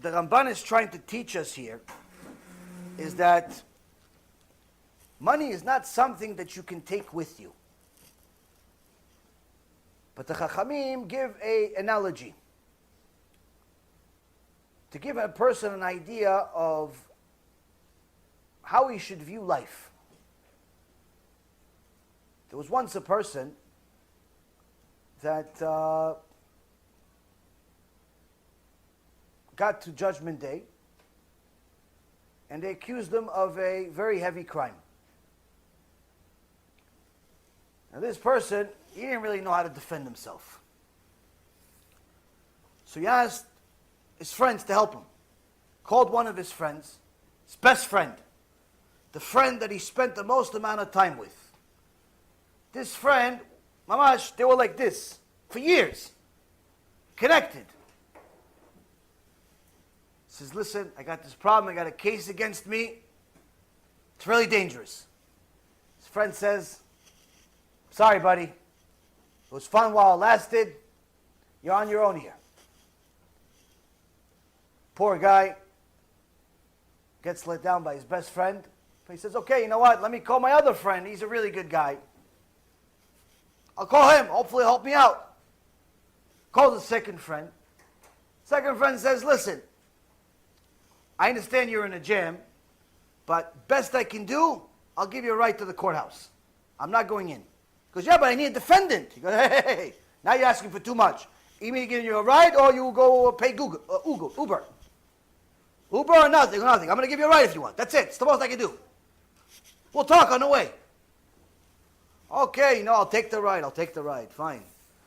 the Ramban is trying to teach us here is that money is not something that you can take with you. But the Chachamim give an analogy to give a person an idea of how he should view life. There was once a person that got to Judgment Day, and they accused him of a very heavy crime. Now this person, he didn't really know how to defend himself. So he asked his friends to help him. Called one of his friends, his best friend, the friend that he spent the most amount of time with. This friend, mamash, they were like this for years, connected. He says, listen, I got this problem, I got a case against me. It's really dangerous. His friend says, sorry, buddy. It was fun while it lasted. You're on your own here. Poor guy gets let down by his best friend. But he says, okay, you know what? Let me call my other friend. He's a really good guy. I'll call him. Hopefully he'll help me out. Calls the second friend. Second friend says, listen, I understand you're in a jam, but best I can do, I'll give you a ride to the courthouse. I'm not going in. He goes, yeah, but I need a defendant. He goes, hey, now you're asking for too much. You mean to give you a ride, or you will go pay Uber? Uber or nothing, I'm going to give you a ride if you want. That's it. It's the most I can do. We'll talk on the way. Okay, I'll take the ride. Fine.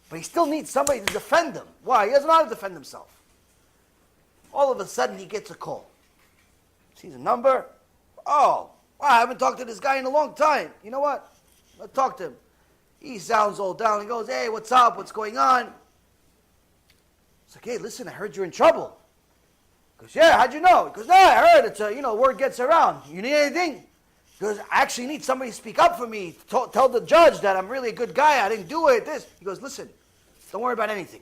But he still needs somebody to defend him. Why? He doesn't know how to defend himself. All of a sudden, he gets a call. Sees a number. Oh, wow, I haven't talked to this guy in a long time. You know what? I'll talk to him. He sounds all down. He goes, hey, what's up? What's going on? It's like, hey, listen, I heard you're in trouble. He goes, yeah, how'd you know? He goes, no, I heard. It's word gets around. You need anything? He goes, I actually need somebody to speak up for me. Tell the judge that I'm really a good guy. I didn't do it. He goes, listen, don't worry about anything.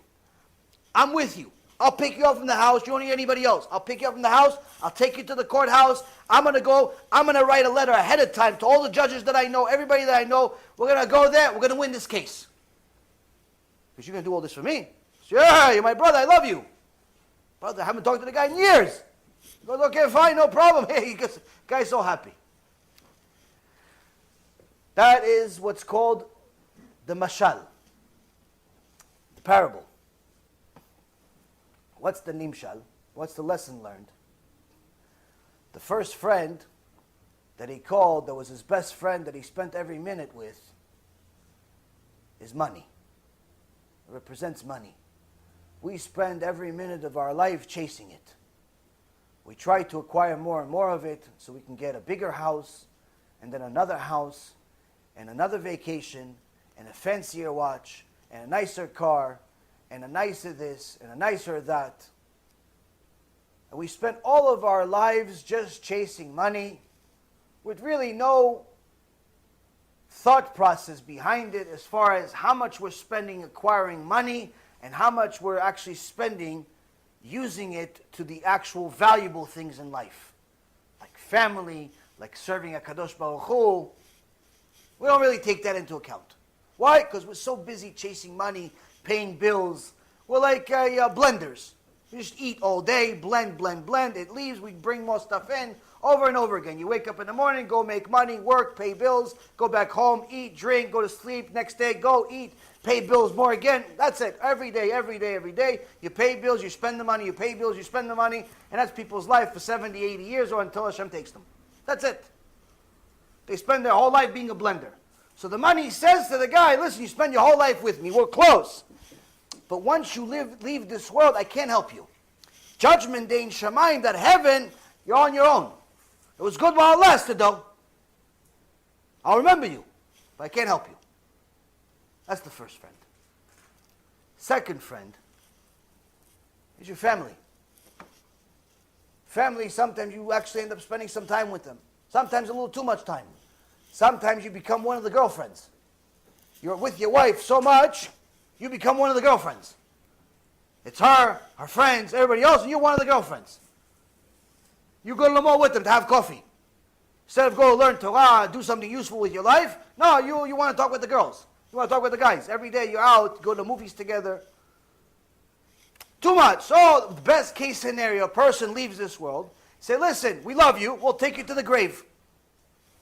I'm with you. I'll pick you up from the house. You don't need anybody else. I'll pick you up from the house. I'll take you to the courthouse. I'm going to write a letter ahead of time to all the judges that I know, everybody that I know. We're going to go there. We're going to win this case. Because you're going to do all this for me. Sure, you're my brother. I love you. Brother, I haven't talked to the guy in years. He goes, okay, fine, no problem. Hey, the guy's so happy. That is what's called the mashal, the parable. What's the nimshal? What's the lesson learned? The first friend that he called, that was his best friend that he spent every minute with, is money. It represents money. We spend every minute of our life chasing it. We try to acquire more and more of it so we can get a bigger house, and then another house, and another vacation, and a fancier watch, and a nicer car, and a nicer this, and a nicer that. And we spend all of our lives just chasing money with really no thought process behind it as far as how much we're spending acquiring money and how much we're actually spending using it to the actual valuable things in life. Like family, like serving a Kadosh Baruch Hu. We don't really take that into account. Why? Because we're so busy chasing money, paying bills. We're like blenders. We just eat all day, blend. It leaves, we bring more stuff in over and over again. You wake up in the morning, go make money, work, pay bills, go back home, eat, drink, go to sleep. Next day, go eat, pay bills more again. That's it. Every day. You pay bills, you spend the money, you pay bills, you spend the money. And that's people's life for 70, 80 years or until Hashem takes them. That's it. They spend their whole life being a blender. So the money says to the guy, listen, you spend your whole life with me. We're close. But once you leave this world, I can't help you. Judgment day in Shamayim, that heaven, you're on your own. It was good while it lasted, though. I'll remember you, but I can't help you. That's the first friend. Second friend is your family. Family, sometimes you actually end up spending some time with them. Sometimes a little too much time. Sometimes you become one of the girlfriends. You're with your wife so much, you become one of the girlfriends. It's her friends, everybody else, and you're one of the girlfriends. You go to the mall with them to have coffee. Instead of go learn Torah, do something useful with your life, no, you want to talk with the girls. You want to talk with the guys. Every day you're out, go to movies together. Too much. So, the best case scenario, a person leaves this world. Say, listen, we love you. We'll take you to the grave.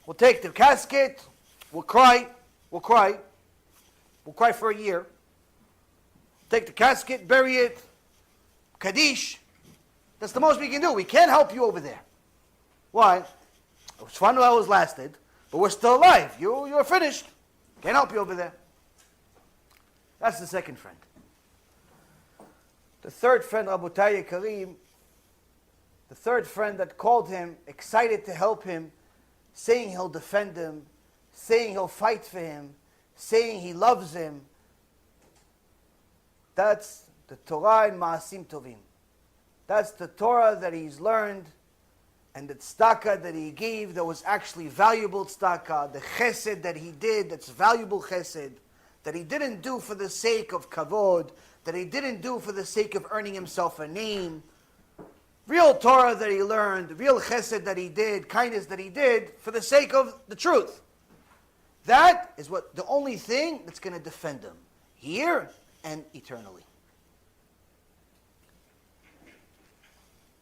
We'll take the casket. We'll cry. We'll cry. We'll cry for a year. Take the casket, bury it. Kaddish. That's the most we can do. We can't help you over there. Why? It was fun while it was lasted, but we're still alive. You're finished. Can't help you over there. That's the second friend. The third friend, Rabotai Karim, the third friend that called him, excited to help him, saying he'll defend him, saying he'll fight for him, saying he loves him. That's the Torah in Ma'asim Tovim. That's the Torah that he's learned, and the tzedakah that he gave that was actually valuable tzedakah, the chesed that he did that's valuable chesed, that he didn't do for the sake of kavod, that he didn't do for the sake of earning himself a name. Real Torah that he learned, real chesed that he did, kindness that he did for the sake of the truth. That is what the only thing that's going to defend him here and eternally.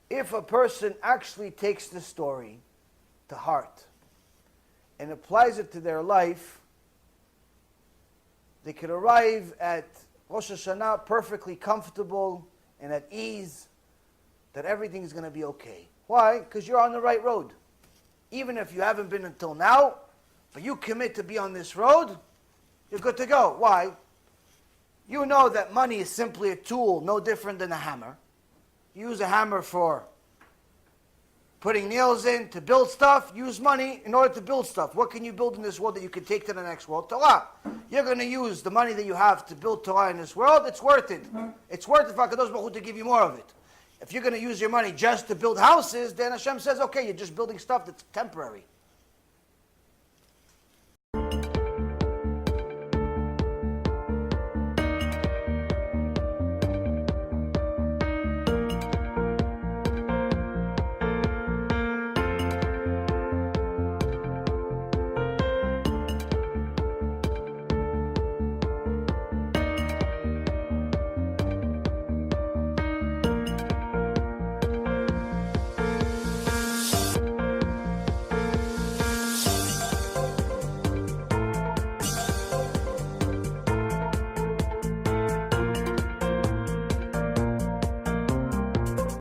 If a person actually takes the story to heart and applies it to their life, they could arrive at Rosh Hashanah perfectly comfortable and at ease, that everything is going to be okay. Why? Because you're on the right road. Even if you haven't been until now, but you commit to be on this road, you're good to go. Why? You know that money is simply a tool, no different than a hammer. You use a hammer for putting nails in to build stuff. Use money in order to build stuff. What can you build in this world that you can take to the next world? Torah. You're going to use the money that you have to build Torah in this world. It's worth it. It's worth it for HaKadosh Baruch Hu to give you more of it. If you're going to use your money just to build houses, then Hashem says, okay, you're just building stuff that's temporary.